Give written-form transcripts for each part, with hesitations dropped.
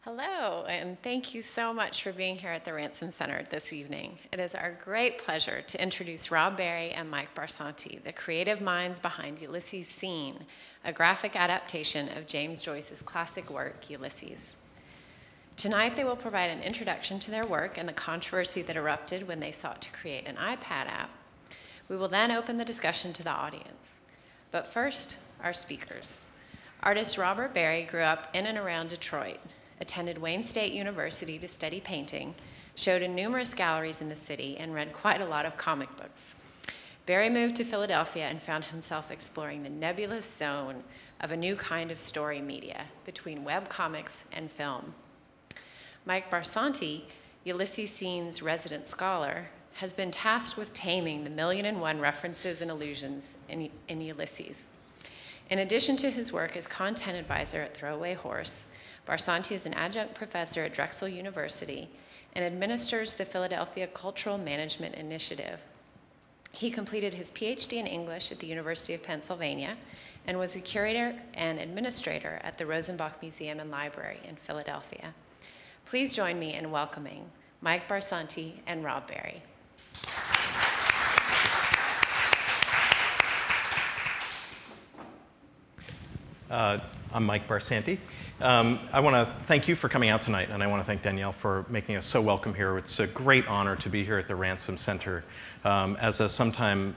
Hello, and thank you so much for being here at the Ransom Center this evening. It is our great pleasure to introduce Rob Barry and Mike Barsanti, the creative minds behind Ulysses Scene, a graphic adaptation of James Joyce's classic work, Ulysses. Tonight, they will provide an introduction to their work and the controversy that erupted when they sought to create an iPad app. We will then open the discussion to the audience. But first, our speakers. Artist Robert Barry grew up in and around Detroit, attended Wayne State University to study painting, showed in numerous galleries in the city, and read quite a lot of comic books. Barry moved to Philadelphia and found himself exploring the nebulous zone of a new kind of story media between webcomics and film. Mike Barsanti, Ulysses Scene's resident scholar, has been tasked with taming the 1,000,001 references and allusions in Ulysses. In addition to his work as content advisor at Throwaway Horse, Barsanti is an adjunct professor at Drexel University and administers the Philadelphia Cultural Management Initiative. He completed his PhD in English at the University of Pennsylvania and was a curator and administrator at the Rosenbach Museum and Library in Philadelphia. Please join me in welcoming Mike Barsanti and Rob Barry. I'm Mike Barsanti. I want to thank you for coming out tonight, and I want to thank Danielle for making us so welcome here. It's a great honor to be here at the Ransom Center. As a sometime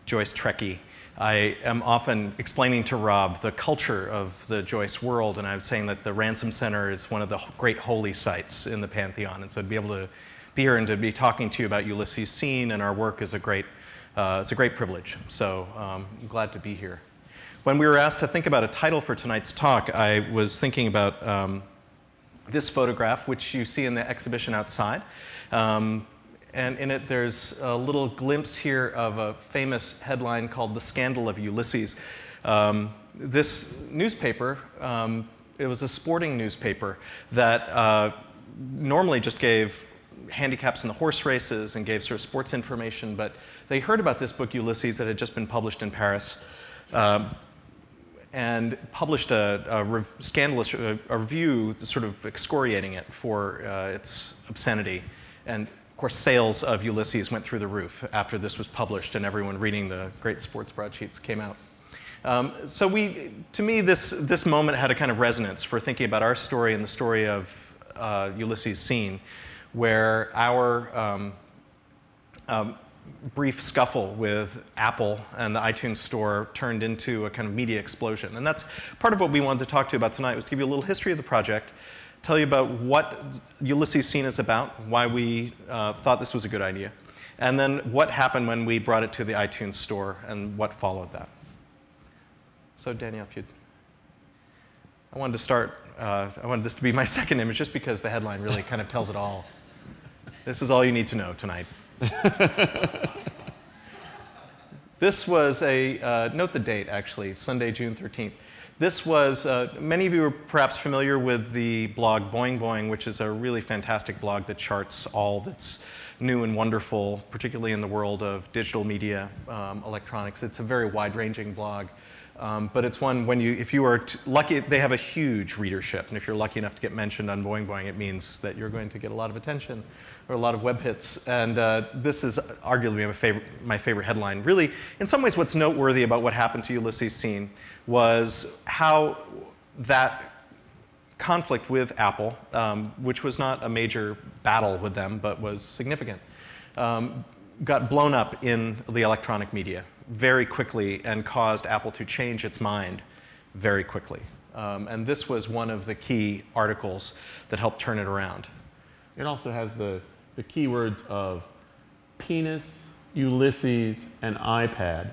Joyce Trekkie, I am often explaining to Rob the culture of the Joyce world, and I'm saying that the Ransom Center is one of the great holy sites in the Pantheon. And so to be able to be here and to be talking to you about Ulysses Scene and our work is it's a great privilege. So I'm glad to be here. When we were asked to think about a title for tonight's talk, I was thinking about this photograph, which you see in the exhibition outside. And in it, there's a little glimpse here of a famous headline called The Scandal of Ulysses. This newspaper, it was a sporting newspaper that normally just gave handicaps in the horse races and gave sort of sports information, but they heard about this book, Ulysses, that had just been published in Paris. And published a scandalous review sort of excoriating it for its obscenity. And of course, sales of Ulysses went through the roof after this was published and everyone reading the great sports broadsheets came out. So to me, this moment had a kind of resonance for thinking about our story and the story of Ulysses Scene, where our brief scuffle with Apple and the iTunes store turned into a kind of media explosion. And that's part of what we wanted to talk to you about tonight, was to give you a little history of the project, tell you about what Ulysses Scene is about, why we thought this was a good idea, and then what happened when we brought it to the iTunes store and what followed that. So Danielle, if you'd... I wanted to start, I wanted this to be my second image just because the headline really kind of tells it all. This is all you need to know tonight. This was note the date actually, Sunday, June 13th. This was, many of you are perhaps familiar with the blog Boing Boing, which is a really fantastic blog that charts all that's new and wonderful, particularly in the world of digital media, electronics. It's a very wide-ranging blog. But it's one if you are lucky, they have a huge readership. And if you're lucky enough to get mentioned on Boing Boing, it means that you're going to get a lot of attention or a lot of web hits. And this is arguably my favorite headline. Really, in some ways, what's noteworthy about what happened to Ulysses Scene was how that conflict with Apple, which was not a major battle with them, but was significant, got blown up in the electronic media very quickly and caused Apple to change its mind very quickly. And this was one of the key articles that helped turn it around. It also has the keywords of penis, Ulysses, and iPad,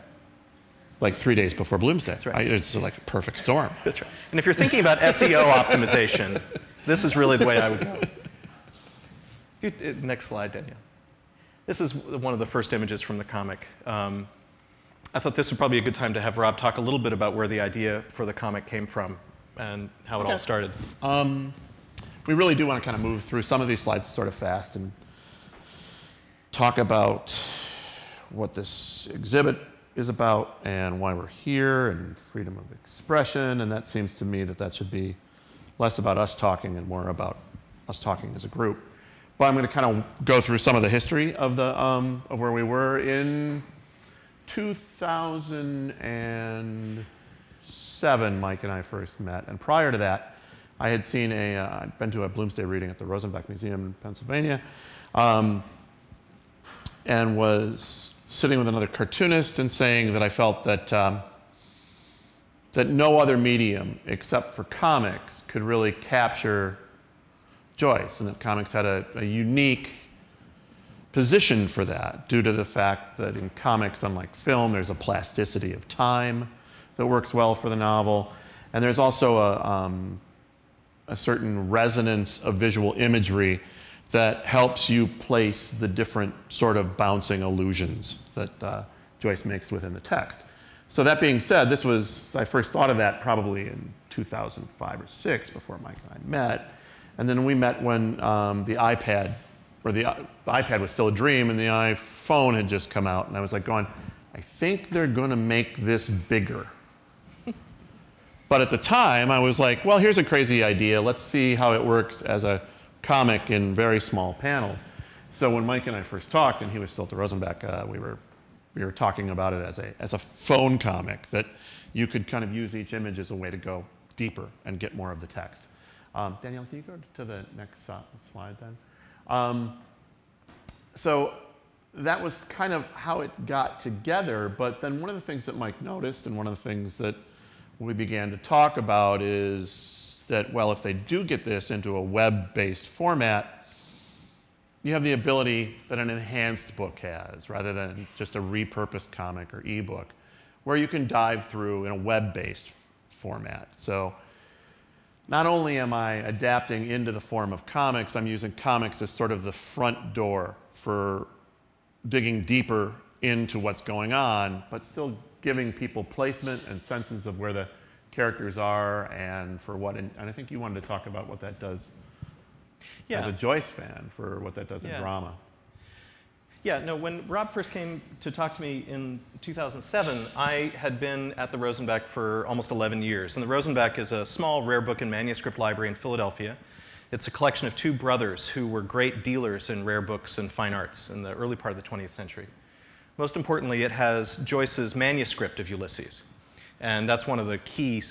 like 3 days before Bloomsday. That's right. It's like a perfect storm. That's right. And if you're thinking about SEO optimization, this is really the way I would go. Next slide, Danielle. This is one of the first images from the comic. I thought this would probably be a good time to have Rob talk a little bit about where the idea for the comic came from and how it all started. We really do want to kind of move through some of these slides sort of fast and talk about what this exhibit is about and why we're here and freedom of expression. And that seems to me that that should be less about us talking and more about us talking as a group. But I'm going to kind of go through some of the history of where we were in 2007. Mike and I first met, and prior to that, I had seen I'd been to a Bloomsday reading at the Rosenbach Museum in Pennsylvania, and was sitting with another cartoonist and saying that I felt that that no other medium except for comics could really capture Joyce, and that comics had a unique position for that due to the fact that in comics, unlike film, there's a plasticity of time that works well for the novel, and there's also a certain resonance of visual imagery that helps you place the different sort of bouncing illusions that Joyce makes within the text. So that being said, I first thought of that probably in 2005 or 6 before Mike and I met. And then we met when the iPad was still a dream and the iPhone had just come out. And I was like going, I think they're going to make this bigger. But at the time, I was like, well, here's a crazy idea. Let's see how it works as a comic in very small panels. So when Mike and I first talked, and he was still at the Rosenbach, we were talking about it as a phone comic that you could kind of use each image as a way to go deeper and get more of the text. Danielle, can you go to the next slide then? So that was kind of how it got together. But then one of the things that Mike noticed, and one of the things that we began to talk about, is that, well, if they do get this into a web-based format, you have the ability that an enhanced book has, rather than just a repurposed comic or ebook, where you can dive through in a web-based format. So not only am I adapting into the form of comics, I'm using comics as sort of the front door for digging deeper into what's going on, but still giving people placement and senses of where the characters are and for what. And I think you wanted to talk about what that does as a Joyce fan, for what that does in drama. Yeah, no, when Rob first came to talk to me in 2007, I had been at the Rosenbach for almost 11 years. And the Rosenbach is a small rare book and manuscript library in Philadelphia. It's a collection of two brothers who were great dealers in rare books and fine arts in the early part of the 20th century. Most importantly, it has Joyce's manuscript of Ulysses. And that's one of the key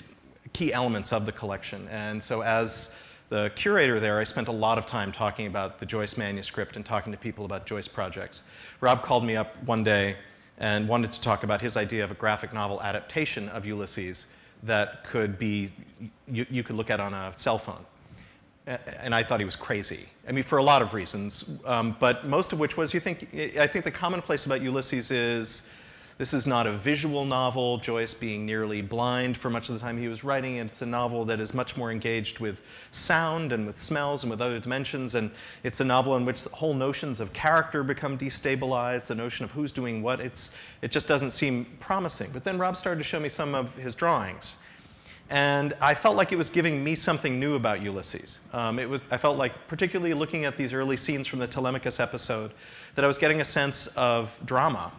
elements of the collection. And so as the curator there, I spent a lot of time talking about the Joyce manuscript and talking to people about Joyce projects. Rob called me up one day and wanted to talk about his idea of a graphic novel adaptation of Ulysses that could be, you could look at on a cell phone. And I thought he was crazy. I mean, for a lot of reasons, but most of which was, I think the commonplace about Ulysses is, this is not a visual novel, Joyce being nearly blind for much of the time he was writing it. It's a novel that is much more engaged with sound and with smells and with other dimensions, and it's a novel in which the whole notions of character become destabilized, the notion of who's doing what, it just doesn't seem promising. But then Rob started to show me some of his drawings, and I felt like it was giving me something new about Ulysses. I felt like, particularly looking at these early scenes from the Telemachus episode, that I was getting a sense of drama.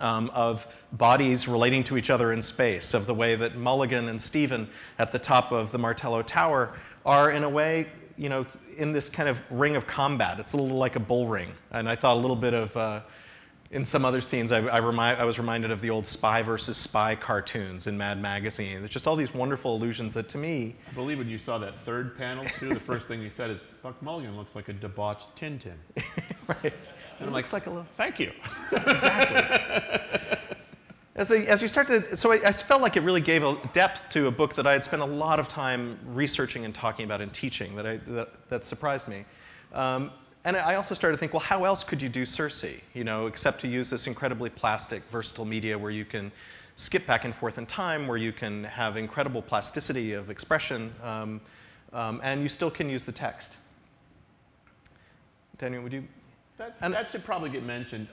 Of bodies relating to each other in space, of the way that Mulligan and Stephen at the top of the Martello Tower are, in a way, in this kind of ring of combat. It's a little like a bull ring. And I thought a little bit of, in some other scenes, I was reminded of the old Spy versus Spy cartoons in Mad Magazine. There's just all these wonderful allusions that, to me... I believe when you saw that third panel, too, the first thing you said is, Buck Mulligan looks like a debauched Tintin. Right. And I'm like, like a little... Thank you. Exactly. As you start to... So I felt like it really gave a depth to a book that I had spent a lot of time researching and talking about and teaching that surprised me. And I also started to think, well, how else could you do Circe, except to use this incredibly plastic, versatile media where you can skip back and forth in time, where you can have incredible plasticity of expression, and you still can use the text. Daniel, would you... That should probably get mentioned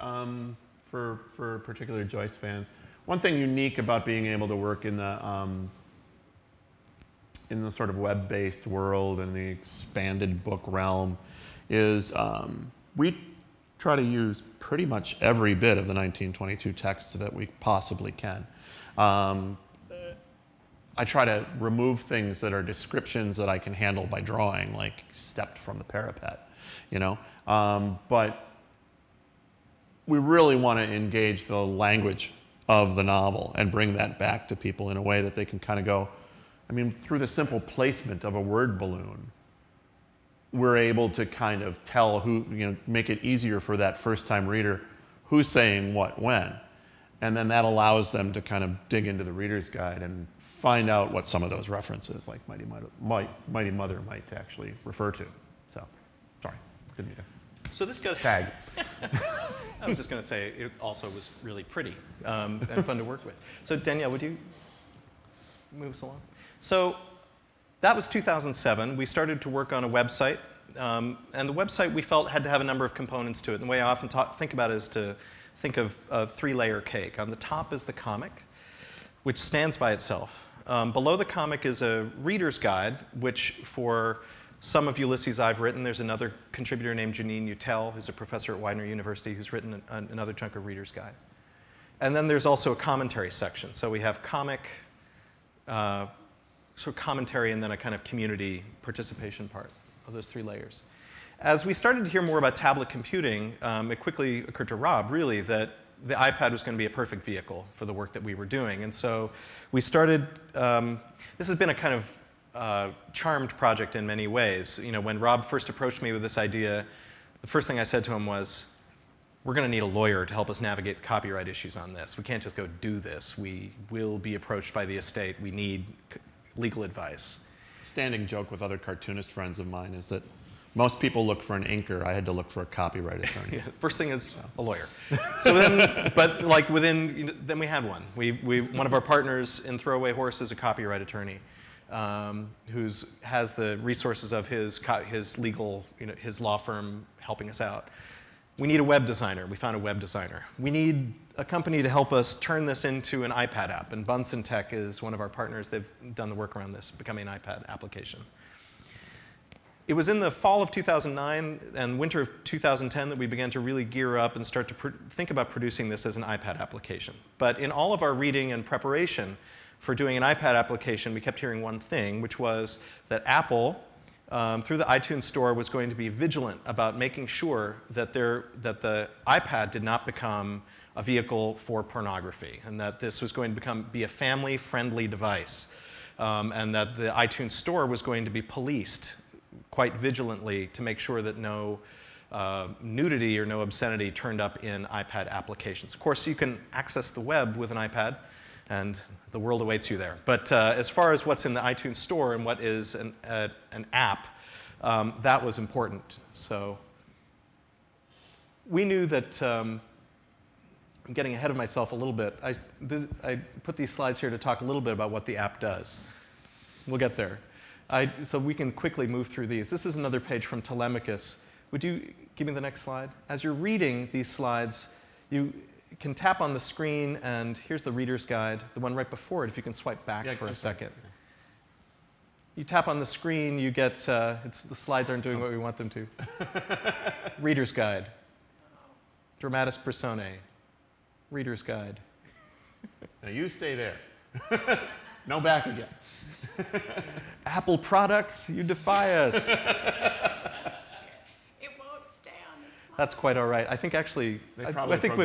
for particular Joyce fans. One thing unique about being able to work in the sort of web-based world and the expanded book realm is we try to use pretty much every bit of the 1922 text that we possibly can. I try to remove things that are descriptions that I can handle by drawing, like stepped from the parapet, you know. But we really want to engage the language of the novel and bring that back to people in a way that they can kind of go, I mean, through the simple placement of a word balloon, we're able to kind of tell who, you know, make it easier for that first-time reader who's saying what when. And then that allows them to kind of dig into the reader's guide and find out what some of those references, like Mighty Mother, might actually refer to. So, sorry, didn't mean to. So this goes. Tag. I was just going to say it also was really pretty and fun to work with. So Danielle, would you move us along? So that was 2007. We started to work on a website, and the website we felt had to have a number of components to it. And the way I often think about it is to think of a three-layer cake. On the top is the comic, which stands by itself. Below the comic is a reader's guide, which for some of Ulysses I've written. There's another contributor named Janine Utel, who's a professor at Widener University, who's written another chunk of reader's guide. And then there's also a commentary section. So we have comic, sort of commentary, and then a kind of community participation part of those three layers. As we started to hear more about tablet computing, it quickly occurred to Rob, really, that the iPad was going to be a perfect vehicle for the work that we were doing. And so we started, this has been a kind of charmed project in many ways. You know, when Rob first approached me with this idea, the first thing I said to him was, we're going to need a lawyer to help us navigate the copyright issues on this. We can't just go do this. We will be approached by the estate. We need legal advice. Standing joke with other cartoonist friends of mine is that most people look for an inker. I had to look for a copyright attorney. Yeah, first thing is a lawyer. So then, but like within, you know, then we had one. One of our partners in Throwaway Horse is a copyright attorney. Who has the resources of his legal, you know, his law firm helping us out. We need a web designer. We found a web designer. We need a company to help us turn this into an iPad app, and Bunsen Tech is one of our partners. They've done the work around this, becoming an iPad application. It was in the fall of 2009 and winter of 2010 that we began to really gear up and start to think about producing this as an iPad application. But in all of our reading and preparation for doing an iPad application, we kept hearing one thing, which was that Apple, through the iTunes Store, was going to be vigilant about making sure that the iPad did not become a vehicle for pornography, and that this was going to be a family-friendly device, and that the iTunes Store was going to be policed quite vigilantly to make sure that no nudity or no obscenity turned up in iPad applications. Of course, you can access the web with an iPad, and the world awaits you there. But as far as what's in the iTunes Store and what is an app, that was important. So we knew that, I'm getting ahead of myself a little bit. I put these slides here to talk a little bit about what the app does. We'll get there. So we can quickly move through these. This is another page from Telemachus. Would you give me the next slide? As you're reading these slides, you can tap on the screen, and here's the reader's guide, the one right before it, if you can swipe back for a second. You tap on the screen, you get, the slides aren't doing what we want them to. Reader's guide. Dramatis Personae. Reader's guide. Now you stay there. No back again. Apple products, you defy us. That's quite all right. I think actually, I think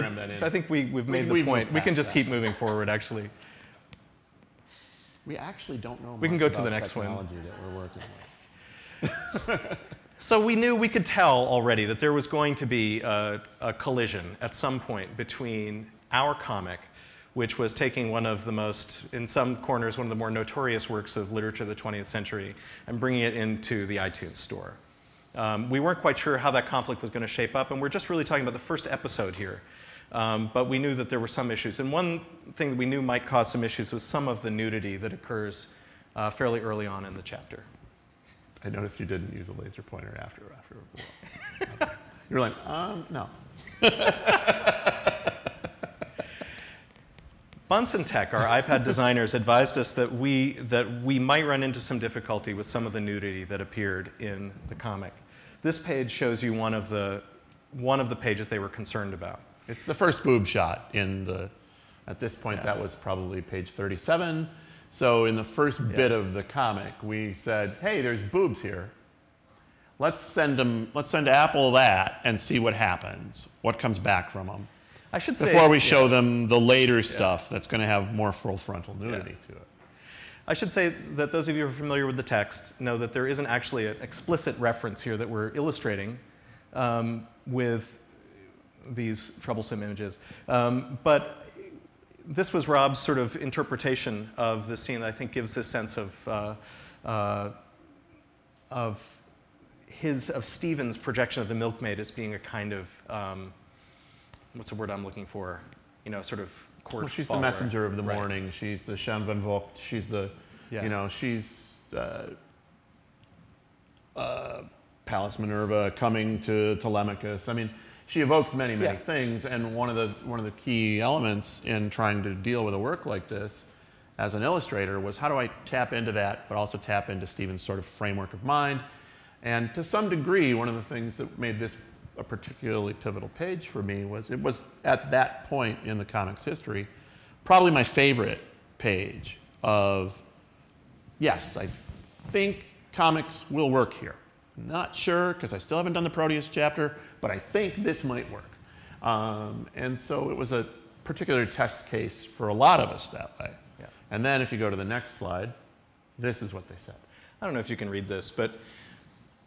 we've made the point. We can just keep moving forward, actually. We actually don't know much we can go about to the next technology one. that we're working with. So we could tell already that there was going to be a collision at some point between our comic, which was taking one of the most, in some corners, one of the more notorious works of literature of the 20th century, and bringing it into the iTunes Store. We weren't quite sure how that conflict was going to shape up, and we're just really talking about the first episode here. But we knew that there were some issues. And one thing that we knew might cause some issues was some of the nudity that occurs fairly early on in the chapter. I noticed you didn't use a laser pointer after. Okay. You were like, no. Bunsen Tech, our iPad designers, advised us that we might run into some difficulty with some of the nudity that appeared in the comic. This page shows you one of the pages they were concerned about. It's the first boob shot in the, at this point, that was probably page 37. So in the first bit of the comic, we said, hey, there's boobs here. Let's send Apple that and see what happens, what comes back from them. I should say, before we show them the later stuff that's going to have more full frontal nudity to it. I should say that those of you who are familiar with the text know that there isn't actually an explicit reference here that we're illustrating with these troublesome images. But this was Rob's sort of interpretation of the scene that I think gives this sense of Stephen's projection of the milkmaid as being a kind of, what's the word I'm looking for? You know, sort of court she's follower. The messenger of the morning. She's the Shem Van Vogt. She's the, you know, she's Pallas Minerva coming to Telemachus. I mean, she evokes many things, and one of the key elements in trying to deal with a work like this as an illustrator was how do I tap into that, but also tap into Stephen's sort of framework of mind. And to some degree, one of the things that made this a particularly pivotal page for me was it was at that point in the comics history probably my favorite page of, yes, I think comics will work here. Not sure, because I still haven't done the Proteus chapter, but I think this might work. And so it was a particular test case for a lot of us that way. Yeah. And then if you go to the next slide, this is what they said. I don't know if you can read this, but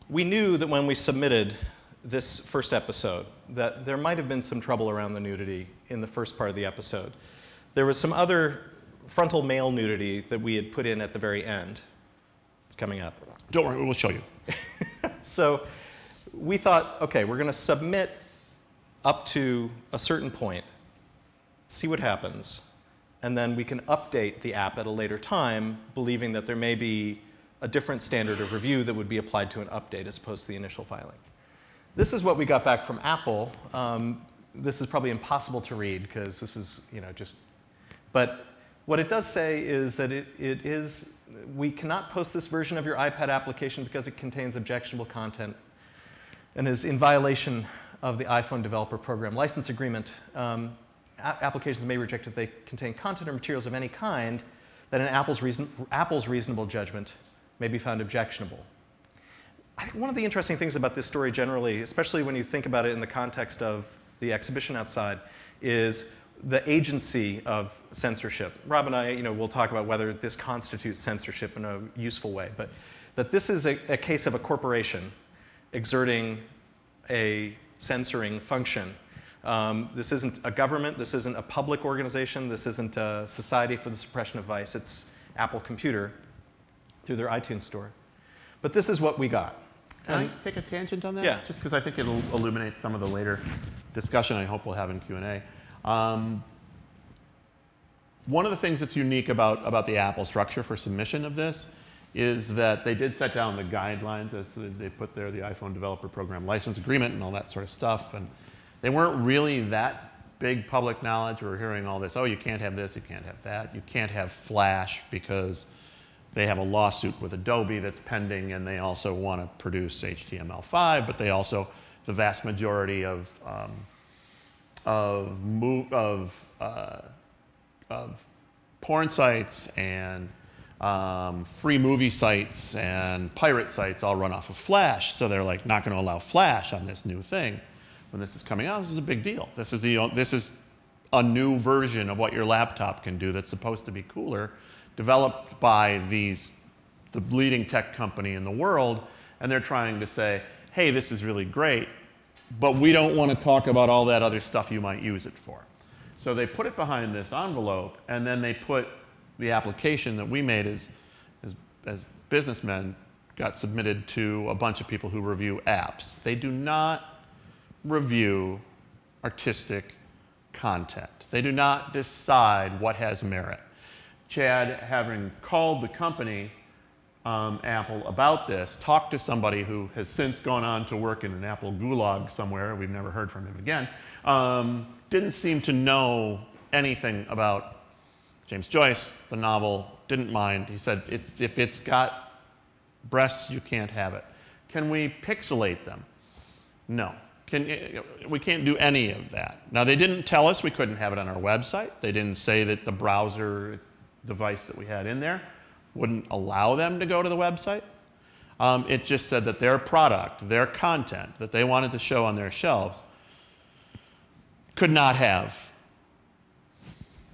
we knew that when we submitted this first episode that there might have been some trouble around the nudity in the first part of the episode. There was some other frontal male nudity that we had put in at the very end. It's coming up. Don't worry, we'll show you. So we thought, okay, we're going to submit up to a certain point, see what happens, and then we can update the app at a later time, believing that there may be a different standard of review that would be applied to an update as opposed to the initial filing. This is what we got back from Apple. This is probably impossible to read because this is, you know, just, but what it does say is that we cannot post this version of your iPad application because it contains objectionable content and is in violation of the iPhone Developer Program License Agreement. Applications may be rejected if they contain content or materials of any kind that in Apple's reasonable judgment may be found objectionable. I think one of the interesting things about this story generally, especially when you think about it in the context of the exhibition outside, is the agency of censorship. Rob and I, you know, we'll talk about whether this constitutes censorship in a useful way, but that this is a case of a corporation exerting a censoring function. This isn't a government, this isn't a public organization, this isn't a Society for the Suppression of Vice, it's Apple Computer through their iTunes store. But this is what we got. Can I take a tangent on that? Yeah. Just because I think it'll illuminate some of the later discussion I hope we'll have in Q&A. One of the things that's unique about the Apple structure for submission of this is that they did set down the guidelines, as they put there, the iPhone Developer Program License Agreement and all that sort of stuff. And they weren't really that big public knowledge. We were hearing all this, oh, you can't have this, you can't have that. You can't have Flash because they have a lawsuit with Adobe that's pending, and they also want to produce HTML5, but they also, the vast majority of porn sites and free movie sites and pirate sites all run off of Flash, so they're like not going to allow Flash on this new thing. When this is coming out, this is a big deal. This is a new version of what your laptop can do that's supposed to be cooler, developed by the leading tech company in the world, and they're trying to say, hey, this is really great, but we don't want to talk about all that other stuff you might use it for. So they put it behind this envelope, and then they put the application that we made as businessmen got submitted to a bunch of people who review apps. They do not review artistic content. They do not decide what has merit. Chad, having called the company, Apple, about this, talked to somebody who has since gone on to work in an Apple gulag somewhere, we've never heard from him again, didn't seem to know anything about James Joyce, the novel, didn't mind. He said, if it's got breasts, you can't have it. Can we pixelate them? No. We can't do any of that. Now, they didn't tell us we couldn't have it on our website. They didn't say that the browser device that we had in there wouldn't allow them to go to the website. It just said that their product, their content that they wanted to show on their shelves could not have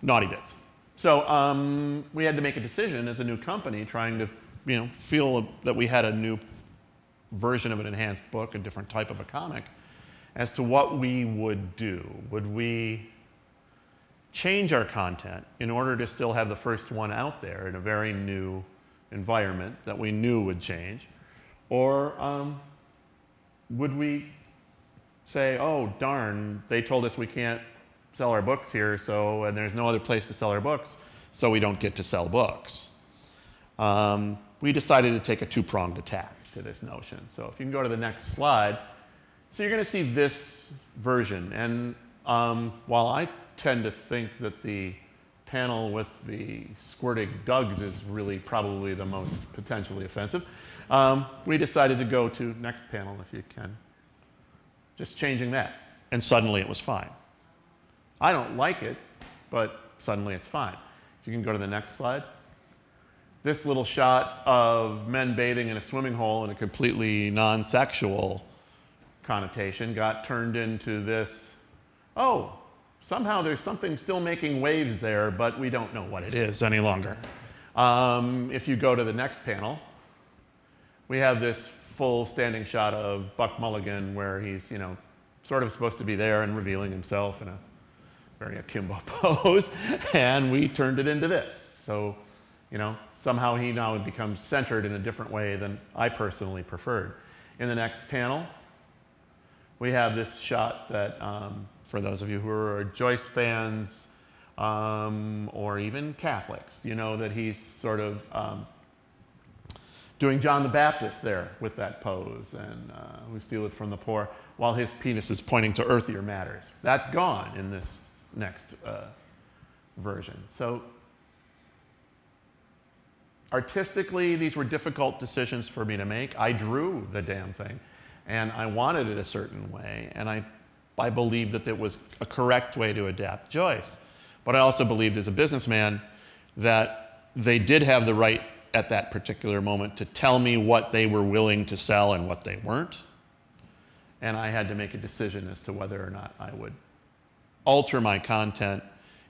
naughty bits. So we had to make a decision as a new company trying to feel that we had a new version of an enhanced book, a different type of a comic, as to what we would do. Would we change our content in order to still have the first one out there in a very new environment that we knew would change? Or would we say, oh, darn, they told us we can't sell our books here, and there's no other place to sell our books, so we don't get to sell books. We decided to take a two-pronged attack to this notion. So if you can go to the next slide. So you're going to see this version. And while I tend to think that the panel with the squirting Dougs is really probably the most potentially offensive, we decided to go to next panel, if you can. Just changing that. And suddenly it was fine. I don't like it, but suddenly it's fine. If you can go to the next slide. This little shot of men bathing in a swimming hole in a completely non-sexual connotation got turned into this, oh, somehow there's something still making waves there, but we don't know what it is any longer. If you go to the next panel, we have this full standing shot of Buck Mulligan where he's, sort of supposed to be there and revealing himself in a very akimbo pose, and we turned it into this. So, somehow he now becomes centered in a different way than I personally preferred. In the next panel, we have this shot that, for those of you who are Joyce fans or even Catholics, you know that he's sort of doing John the Baptist there with that pose, and who stealeth from the poor, while his penis is pointing to earthier matters. That's gone in this next version. So artistically, these were difficult decisions for me to make. I drew the damn thing, and I wanted it a certain way, and I believed that it was a correct way to adapt Joyce. But I also believed as a businessman that they did have the right at that particular moment to tell me what they were willing to sell and what they weren't. And I had to make a decision as to whether or not I would alter my content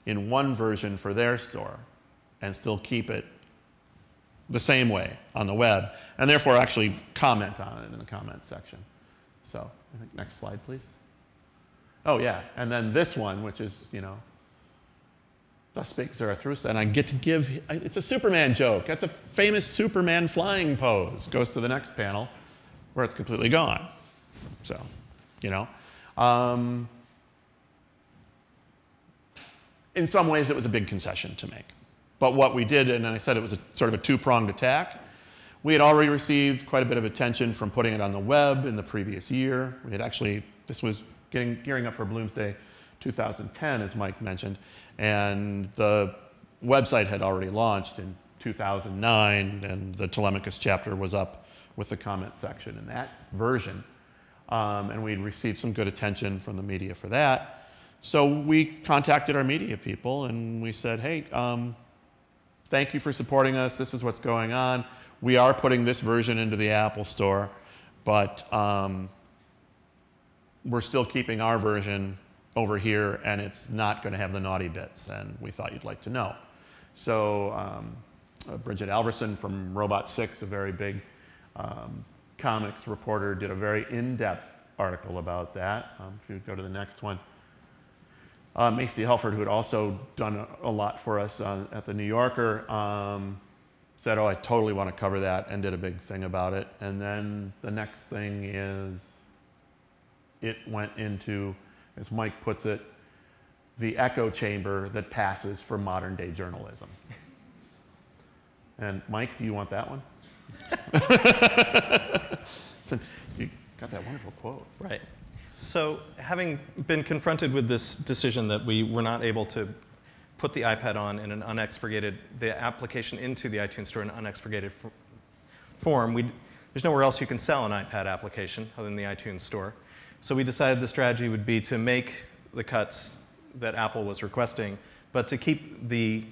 in one version for their store and still keep it the same way on the web, and therefore actually comment on it in the comment section. So I think next slide, please. Oh yeah, and then this one, which is, thus spake Zarathustra, and I get to give, it's a Superman joke. That's a famous Superman flying pose. Goes to the next panel where it's completely gone. So, in some ways it was a big concession to make. But what we did, and I said it was sort of a two-pronged attack, we had already received quite a bit of attention from putting it on the web in the previous year. We had actually, this was gearing up for Bloomsday 2010, as Mike mentioned, and the website had already launched in 2009, and the Telemachus chapter was up with the comment section in that version. And we'd received some good attention from the media for that. So we contacted our media people, and we said, hey, thank you for supporting us. This is what's going on. We are putting this version into the Apple Store, but we're still keeping our version over here, and it's not going to have the naughty bits, and we thought you'd like to know. So Bridget Alverson from Robot 6, a very big comics reporter, did a very in-depth article about that. If you go to the next one. Macy Helford, who had also done a lot for us at the New Yorker, said, oh, I totally want to cover that, and did a big thing about it. And then the next thing is it went into, as Mike puts it, the echo chamber that passes for modern day journalism. And Mike, do you want that one? Since you got that wonderful quote. Right. So having been confronted with this decision that we were not able to put the iPad on in an unexpurgated, the application into the iTunes Store in an unexpurgated form, there's nowhere else you can sell an iPad application other than the iTunes Store. So we decided the strategy would be to make the cuts that Apple was requesting, but to keep the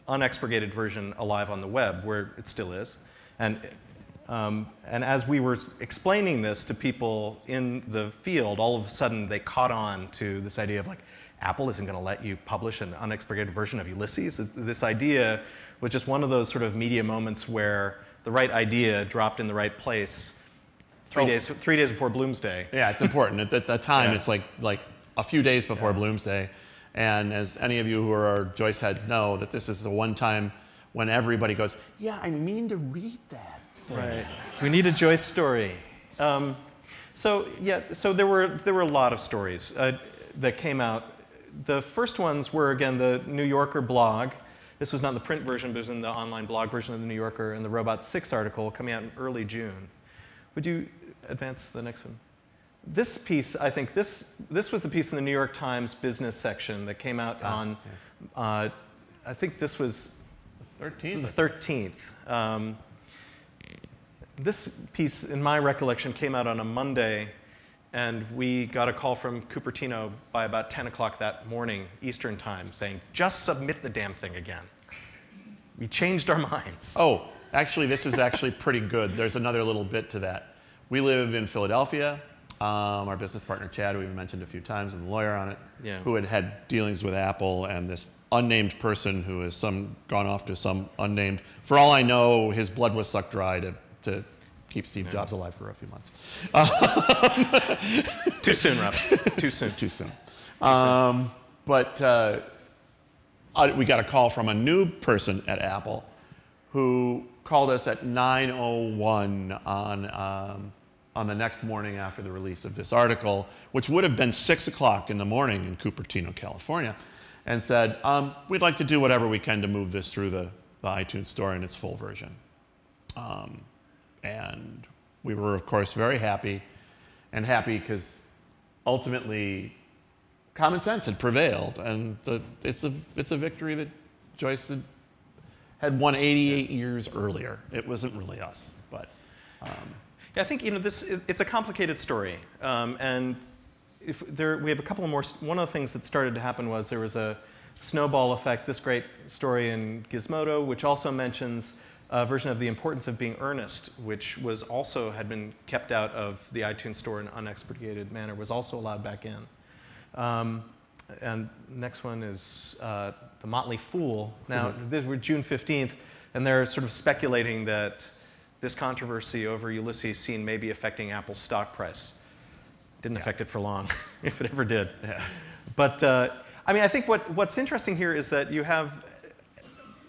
unexpurgated version alive on the web, where it still is. And as we were explaining this to people in the field, all of a sudden they caught on to this idea of like, Apple isn't going to let you publish an unexpurgated version of Ulysses. This idea was just one of those sort of media moments where the right idea dropped in the right place 3 days before Bloomsday. Yeah, it's important. At that time, it's like a few days before Bloomsday. And as any of you who are Joyce heads know, that this is the one time when everybody goes, yeah, I mean to read that thing. Right. We need a Joyce story. So there were a lot of stories that came out. The first ones were, again, the New Yorker blog. This was not the print version, but it was in the online blog version of the New Yorker, and the Robot 6 article coming out in early June. Would you advance the next one? This piece, I think, this was the piece in the New York Times business section that came out on, I think this was the 13th. The 13th. This piece, in my recollection, came out on a Monday, and we got a call from Cupertino by about 10 o'clock that morning, Eastern time, saying, just submit the damn thing again. We changed our minds. Oh, actually, this is actually pretty good. There's another little bit to that. We live in Philadelphia. Our business partner, Chad, who we've mentioned a few times, and the lawyer on it, who had dealings with Apple, and this unnamed person who has gone off to some unnamed. For all I know, his blood was sucked dry to keep Steve Jobs alive for a few months. Too soon, Rob. Too soon. Too soon. But we got a call from a new person at Apple who called us at 9:01 on the next morning after the release of this article, which would have been 6 o'clock in the morning in Cupertino, California, and said, we'd like to do whatever we can to move this through the iTunes store in its full version. And we were, of course, very happy because ultimately common sense had prevailed, and it's a victory that Joyce had won 88 years earlier. It wasn't really us, but. Yeah, I think it's a complicated story, and we have a couple more. One of the things that started to happen was there was a snowball effect. This great story in Gizmodo, which also mentions a version of The Importance of Being Earnest, which had been kept out of the iTunes store in an unexpurgated manner, was also allowed back in. And next one is the Motley Fool. Now, we're June 15th, and they're sort of speculating that this controversy over Ulysses scene may be affecting Apple's stock price. Didn't affect it for long, if it ever did. Yeah. But I mean, I think what's interesting here is that you have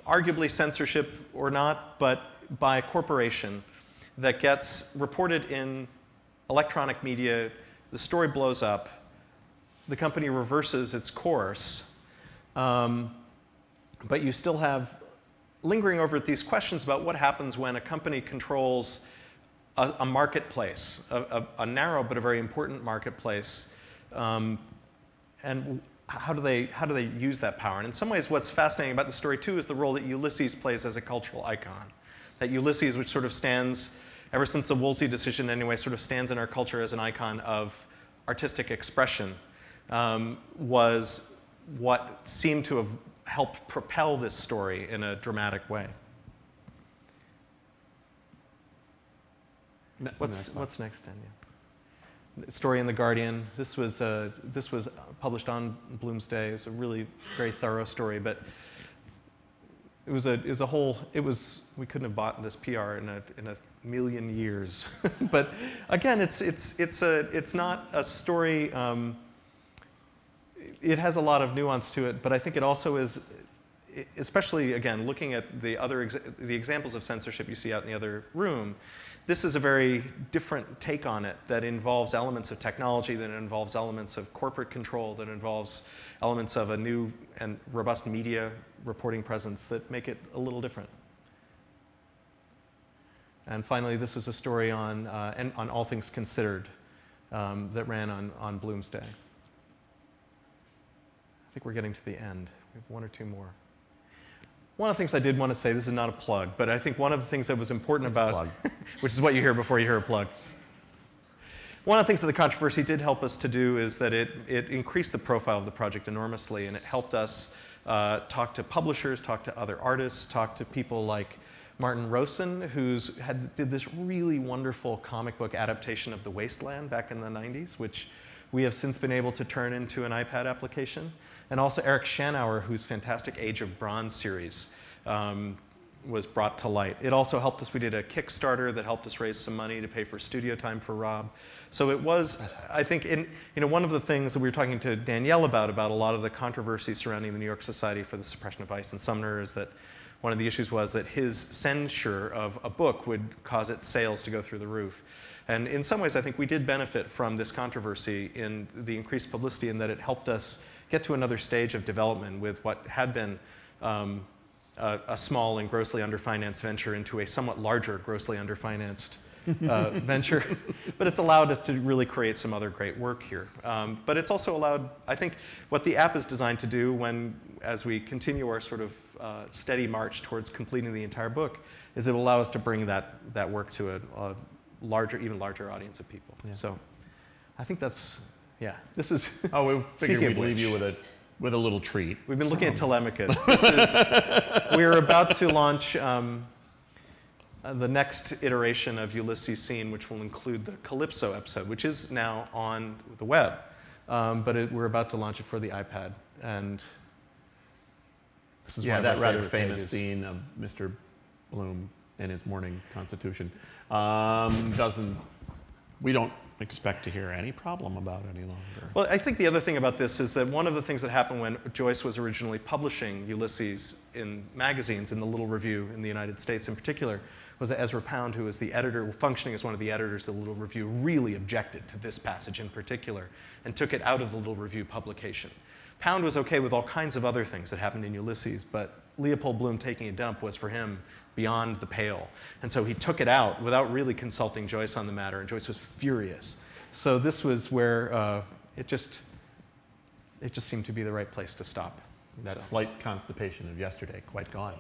arguably censorship or not, but by a corporation that gets reported in electronic media, the story blows up, the company reverses its course, but you still have lingering over these questions about what happens when a company controls a marketplace, a narrow but a very important marketplace, and how do they use that power? And in some ways, what's fascinating about the story too is the role that Ulysses plays as a cultural icon. That Ulysses, which sort of stands, ever since the Woolsey decision anyway, sort of stands in our culture as an icon of artistic expression, was what seemed to have helped propel this story in a dramatic way. What's next, Daniel? Story in The Guardian. This was published on Bloomsday. It was a really very thorough story, but we couldn't have bought this PR in a million years. But again, it's not a story. It has a lot of nuance to it, but I think it also is, especially again looking at the examples of censorship you see out in the other room. This is a very different take on it that involves elements of technology, that involves elements of corporate control, that involves elements of a new and robust media reporting presence that make it a little different. And finally, this was a story on All Things Considered that ran on Bloomsday. I think we're getting to the end. We have one or two more. One of the things I did want to say, this is not a plug, but I think one of the things that was important about, which is what you hear before you hear a plug. One of the things that the controversy did help us to do is that it increased the profile of the project enormously, and it helped us talk to publishers, talk to other artists, talk to people like Martin Rosen, did this really wonderful comic book adaptation of The Wasteland back in the 90s, which we have since been able to turn into an iPad application. And also Eric Schanauer, whose fantastic Age of Bronze series was brought to light. It also helped us. We did a Kickstarter that helped us raise some money to pay for studio time for Rob. So it was, I think, one of the things that we were talking to Danielle about a lot of the controversy surrounding the New York Society for the Suppression of Vice and Sumner is that one of the issues was that his censure of a book would cause its sales to go through the roof. And in some ways, I think we did benefit from this controversy in the increased publicity in that it helped us get to another stage of development with what had been a small and grossly underfinanced venture into a somewhat larger, grossly underfinanced venture. But it's allowed us to really create some other great work here. But it's also allowed, I think, what the app is designed to do as we continue our sort of steady march towards completing the entire book, is it will allow us to bring that work to a even larger audience of people. Yeah. So I think that's, yeah, this is... Oh, we figured we'd leave you with a little treat. We've been looking at Telemachus. We're about to launch the next iteration of Ulysses Scene, which will include the Calypso episode, which is now on the web. But we're about to launch it for the iPad. And this is one of that my rather favorite famous pages. scene of Mr. Bloom and his morning constitution we don't expect to hear any problem about any longer. Well, I think the other thing about this is that one of the things that happened when Joyce was originally publishing Ulysses in magazines, in the Little Review in the United States in particular, was that Ezra Pound, who was the editor, functioning as one of the editors of the Little Review, really objected to this passage in particular and took it out of the Little Review publication. Pound was okay with all kinds of other things that happened in Ulysses, but Leopold Bloom taking a dump was for him beyond the pale. And so he took it out without really consulting Joyce on the matter, and Joyce was furious. So this was where it just seemed to be the right place to stop. That slight constipation of yesterday, quite gone.